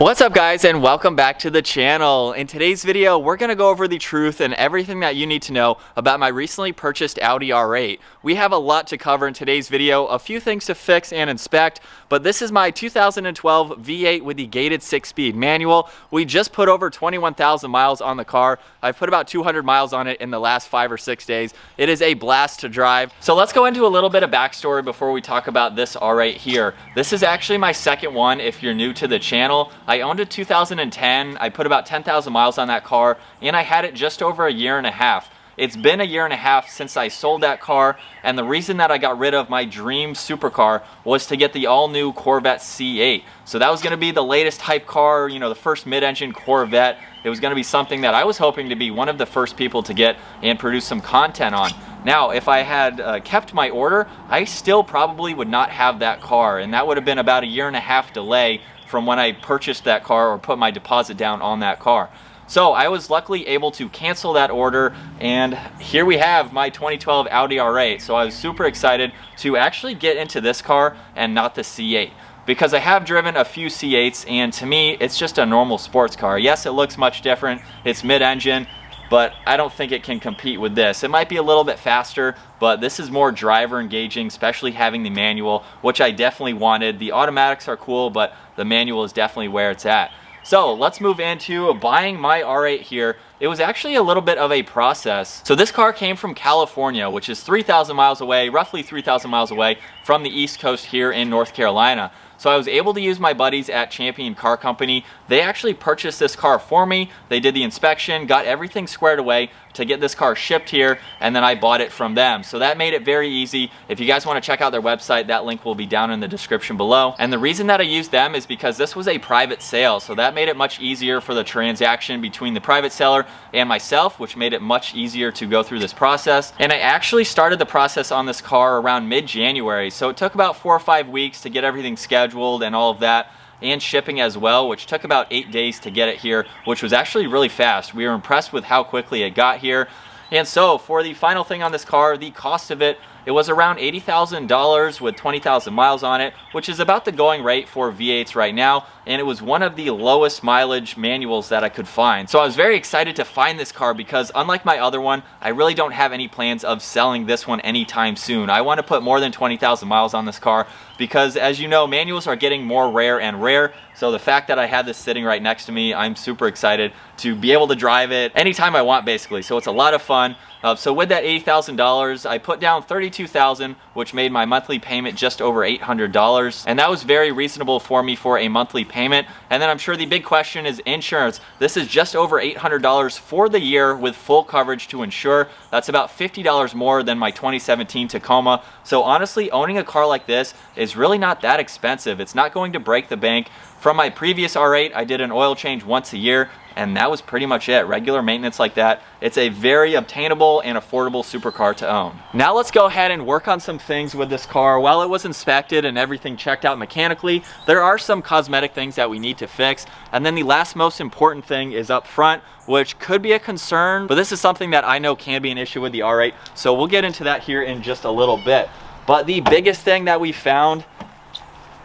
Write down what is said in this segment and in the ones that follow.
What's up guys, and welcome back to the channel. In today's video, we're gonna go over the truth and everything that you need to know about my recently purchased Audi R8. We have a lot to cover in today's video, a few things to fix and inspect, but this is my 2012 V8 with the gated 6-speed manual. We just put over 21,000 miles on the car. I've put about 200 miles on it in the last 5 or 6 days. It is a blast to drive. So let's go into a little bit of backstory before we talk about this R8 here. This is actually my second one if you're new to the channel. I owned it 2010, I put about 10,000 miles on that car, and I had it just over a year and a half. It's been a year and a half since I sold that car, and the reason that I got rid of my dream supercar was to get the all-new Corvette C8. So that was going to be the latest hype car, you know, the first mid-engine Corvette. It was going to be something that I was hoping to be one of the first people to get and produce some content on. Now, if I had kept my order, I still probably would not have that car, and that would have been about a year and a half delay from when I purchased that car or put my deposit down on that car. So I was luckily able to cancel that order, and here we have my 2012 Audi R8. So I was super excited to actually get into this car and not the C8, because I have driven a few C8s, and to me it's just a normal sports car. Yes, it looks much different, it's mid-engine, but I don't think it can compete with this. It might be a little bit faster, but this is more driver engaging, especially having the manual, which I definitely wanted. The automatics are cool, but the manual is definitely where it's at. So let's move into buying my R8 here. It was actually a little bit of a process. So this car came from California, which is 3,000 miles away, roughly 3,000 miles away from the East Coast here in North Carolina. So I was able to use my buddies at Champion Car Company. They actually purchased this car for me. They did the inspection, got everything squared away to get this car shipped here, and then I bought it from them. So that made it very easy. If you guys want to check out their website, that link will be down in the description below. And the reason that I used them is because this was a private sale, so that made it much easier for the transaction between the private seller and myself, which made it much easier to go through this process. And I actually started the process on this car around mid-January, so it took about 4 or 5 weeks to get everything scheduled and all of that, and shipping as well, which took about 8 days to get it here, which was actually really fast. We were impressed with how quickly it got here. And so for the final thing on this car, the cost of it, it was around $80,000 with 20,000 miles on it, which is about the going rate for V8s right now, and it was one of the lowest mileage manuals that I could find. So I was very excited to find this car because unlike my other one, I really don't have any plans of selling this one anytime soon. I want to put more than 20,000 miles on this car because, as you know, manuals are getting more rare and rare. So the fact that I have this sitting right next to me, I'm super excited to be able to drive it anytime I want, basically. So it's a lot of fun. So with that $80,000, I put down $32,000, which made my monthly payment just over $800. And that was very reasonable for me for a monthly payment. And then I'm sure the big question is insurance. This is just over $800 for the year with full coverage to insure. That's about $50 more than my 2017 Tacoma. So honestly, owning a car like this is really not that expensive. It's not going to break the bank. From my previous R8, I did an oil change once a year, and that was pretty much it. Regular maintenance like that. It's a very obtainable and affordable supercar to own. Now let's go ahead and work on some things with this car. While it was inspected and everything checked out mechanically, there are some cosmetic things that we need to fix. And then the last most important thing is up front, which could be a concern, but this is something that I know can be an issue with the R8. So we'll get into that here in just a little bit. But the biggest thing that we found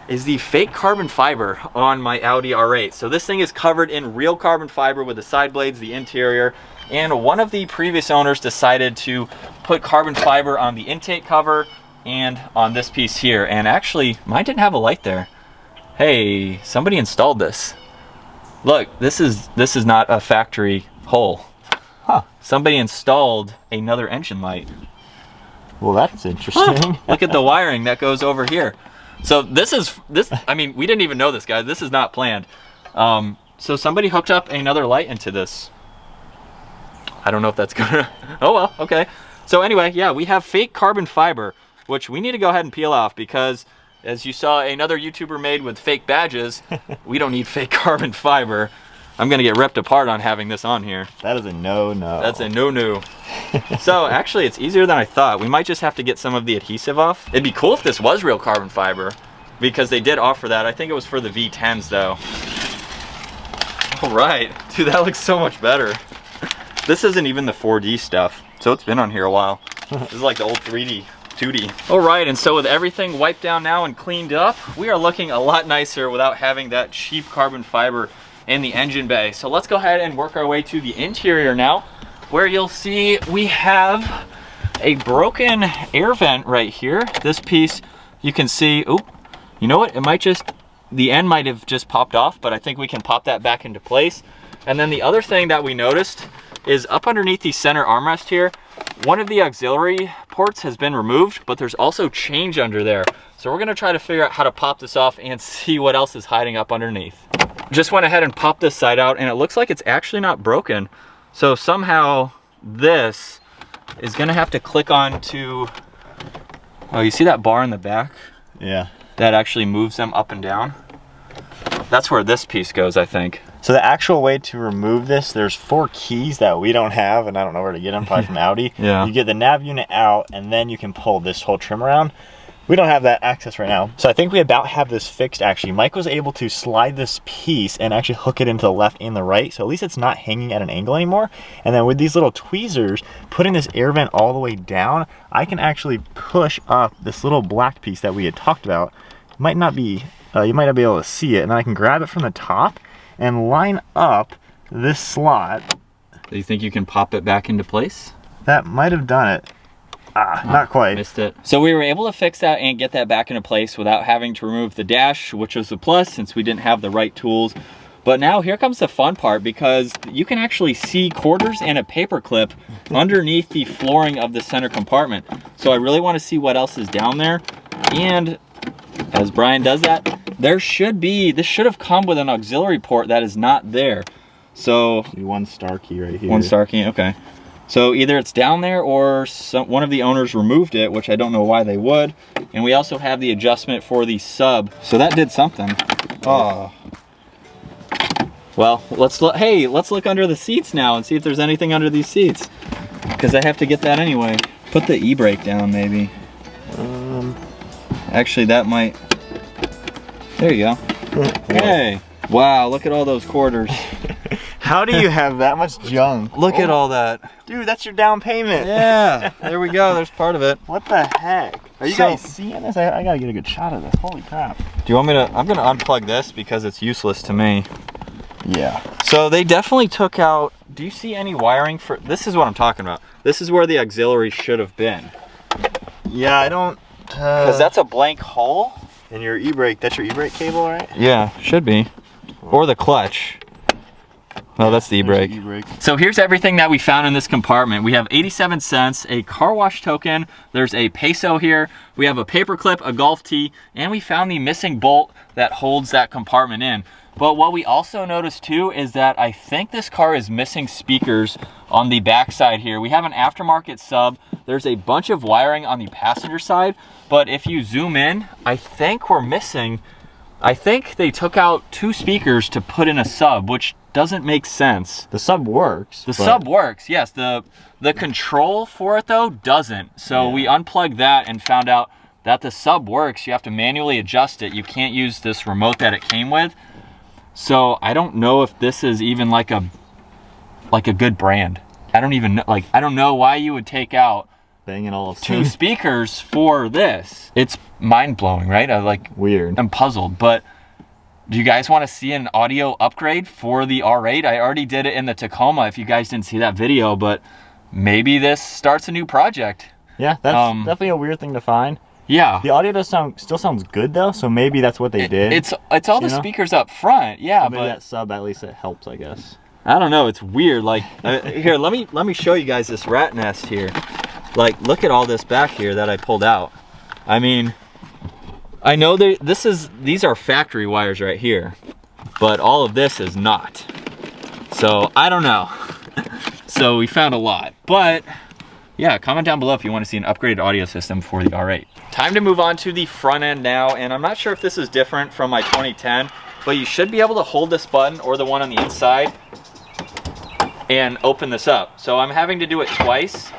is the fake carbon fiber on my Audi R8. So this thing is covered in real carbon fiber with the side blades, the interior, and one of the previous owners decided to put carbon fiber on the intake cover and on this piece here. And actually, mine didn't have a light there. Hey, somebody installed this. Look, this is not a factory hole. Huh. Somebody installed another engine light. Well, that's interesting. Look at the wiring that goes over here. So this, I mean, we didn't even know this, guys. This is not planned. So somebody hooked up another light into this. I don't know if that's gonna, oh well, okay. So anyway, yeah, we have fake carbon fiber, which we need to go ahead and peel off because, as you saw another YouTuber made with fake badges, we don't need fake carbon fiber. I'm gonna get ripped apart on having this on here. That is a no-no. That's a no-no. So actually, it's easier than I thought. We might just have to get some of the adhesive off. It'd be cool if this was real carbon fiber, because they did offer that. I think it was for the V10s though. All right, dude, that looks so much better. This isn't even the 4D stuff, so it's been on here a while. This is like the old 3D duty. All right, and so with everything wiped down now and cleaned up, we are looking a lot nicer without having that cheap carbon fiber in the engine bay. So let's go ahead and work our way to the interior now, where you'll see we have a broken air vent right here. This piece, you can see, oh, you know what? It might just, the end might have just popped off, but I think we can pop that back into place. And then the other thing that we noticed is up underneath the center armrest here, one of the auxiliary ports has been removed, but there's also change under there. So we're gonna try to figure out how to pop this off and see what else is hiding up underneath. Just went ahead and popped this side out, and it looks like it's actually not broken. So somehow this is gonna have to click on to, oh, you see that bar in the back? Yeah. That actually moves them up and down. That's where this piece goes, I think. So the actual way to remove this, there's 4 keys that we don't have, and I don't know where to get them, probably from Audi. Yeah. You get the nav unit out, and then you can pull this whole trim around. We don't have that access right now. So I think we about have this fixed, actually. Mike was able to slide this piece and actually hook it into the left and the right, so at least it's not hanging at an angle anymore. And then with these little tweezers, putting this air vent all the way down, I can actually push up this little black piece that we had talked about. Might not be, you might not be able to see it, and then I can grab it from the top and line up this slot. Do you think you can pop it back into place? That might have done it. Not quite. Missed it. So we were able to fix that and get that back into place without having to remove the dash, which was a plus since we didn't have the right tools. But now here comes the fun part, because you can actually see quarters and a paper clip underneath the flooring of the center compartment. So I really want to see what else is down there. And as Brian does that, there should be, this should have come with an auxiliary port that is not there. So one star key right here. One star key, okay. So either it's down there or one of the owners removed it, which I don't know why they would. And we also have the adjustment for the sub. So that did something. Oh. Well, let's look, hey, let's look under the seats now and see if there's anything under these seats. Because I have to get that anyway. Put the e-brake down maybe. Actually, that might, there you go. Hey, wow, look at all those quarters. How do you have that much junk? Look at all that. Dude, that's your down payment. Yeah, there we go, there's part of it. What the heck? Are you guys seeing this? I gotta get a good shot of this. Holy crap. Do you want me to, I'm gonna unplug this because it's useless to me. Yeah. So they definitely took out, do you see any wiring for, this is what I'm talking about. This is where the auxiliary should have been. Yeah, I don't, because that's a blank hole. And your e-brake, that's your e-brake cable, right? Yeah, should be. Or the clutch. Oh, that's the e-brake. So here's everything that we found in this compartment. We have 87 cents, a car wash token, there's a peso here, we have a paper clip, a golf tee, and we found the missing bolt that holds that compartment in. But what we also noticed too is that I think this car is missing speakers on the back side here. We have an aftermarket sub. There's a bunch of wiring on the passenger side, but if you zoom in, I think we're missing, I think they took out 2 speakers to put in a sub, which doesn't make sense. The sub works. The sub works, yes. The control for it though doesn't. So we unplugged that and found out that the sub works. You have to manually adjust it. You can't use this remote that it came with. So I don't know if this is even like a good brand. I don't even know, like, I don't know why you would take out banging all 2 speakers for this. It's mind-blowing, right? I'm puzzled, but do you guys want to see an audio upgrade for the R8? I already did it in the Tacoma if you guys didn't see that video, but maybe this starts a new project. Yeah, that's definitely a weird thing to find. Yeah. The audio still sounds good though, so maybe that's what they did. It's all the speakers up front, yeah. So maybe that sub, at least it helps, I guess. I don't know, it's weird. Like, here, let me show you guys this rat nest here. Like, look at all this back here that I pulled out. I mean, I know these are factory wires right here, but all of this is not. So I don't know. So we found a lot, but yeah, comment down below if you want to see an upgraded audio system for the R8. Time to move on to the front end now, and I'm not sure if this is different from my 2010, but you should be able to hold this button or the one on the inside and open this up. So I'm having to do it twice,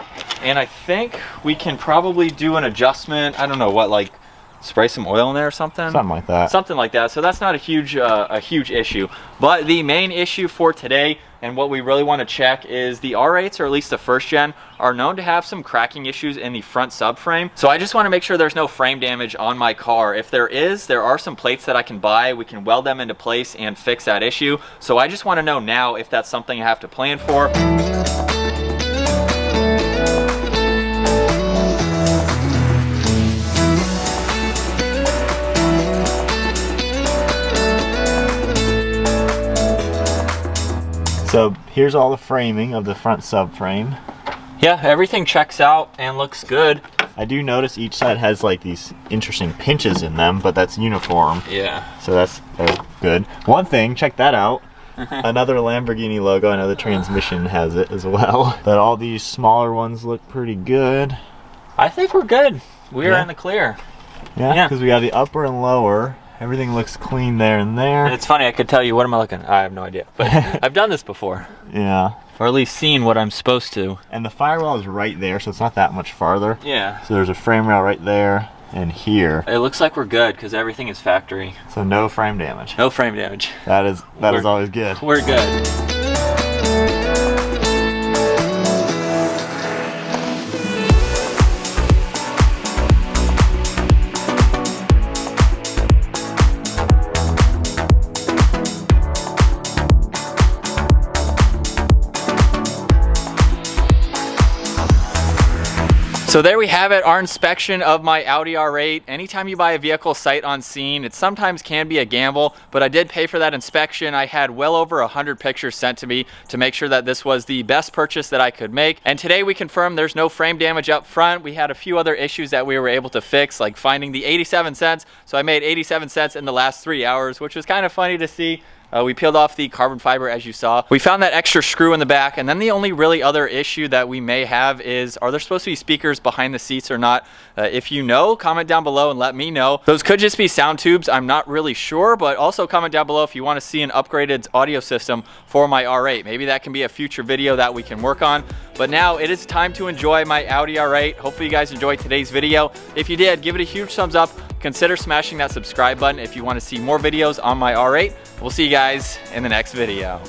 and I think we can probably do an adjustment. I don't know what, like spray some oil in there or something. Something like that. Something like that. So that's not a huge issue. But the main issue for today, and what we really want to check, is the R8s, or at least the first gen, are known to have some cracking issues in the front subframe. So I just want to make sure there's no frame damage on my car. If there is, there are some plates that I can buy. We can weld them into place and fix that issue. So I just want to know now if that's something I have to plan for. So here's all the framing of the front subframe. Yeah, everything checks out and looks good. I do notice each side has like these interesting pinches in them, but that's uniform. Yeah. So that's good. One thing, check that out. Another Lamborghini logo. I know the transmission has it as well. But all these smaller ones look pretty good. I think we're good. We're in the clear. Yeah, because we have the upper and lower. Everything looks clean there and there. And it's funny, I could tell you, what am I looking at? I have no idea. But I've done this before. Yeah. Or at least seen what I'm supposed to. And the firewall is right there, so it's not that much farther. Yeah. So there's a frame rail right there and here. It looks like we're good because everything is factory. So no frame damage. No frame damage. That is always good. We're good. So there we have it, our inspection of my Audi R8. Anytime you buy a vehicle sight unseen, it sometimes can be a gamble, but I did pay for that inspection. I had well over 100 pictures sent to me to make sure that this was the best purchase that I could make. And today we confirmed there's no frame damage up front. We had a few other issues that we were able to fix, like finding the 87 cents. So I made 87 cents in the last 3 hours, which was kind of funny to see. We peeled off the carbon fiber, as you saw. We found that extra screw in the back, and then the only really other issue that we may have is, are there supposed to be speakers behind the seats or not? If you know, comment down below and let me know. Those could just be sound tubes, I'm not really sure, but also comment down below if you want to see an upgraded audio system for my R8. Maybe that can be a future video that we can work on. But now it is time to enjoy my Audi R8. Hopefully you guys enjoyed today's video. If you did, give it a huge thumbs up. Consider smashing that subscribe button if you want to see more videos on my R8. We'll see you guys in the next video.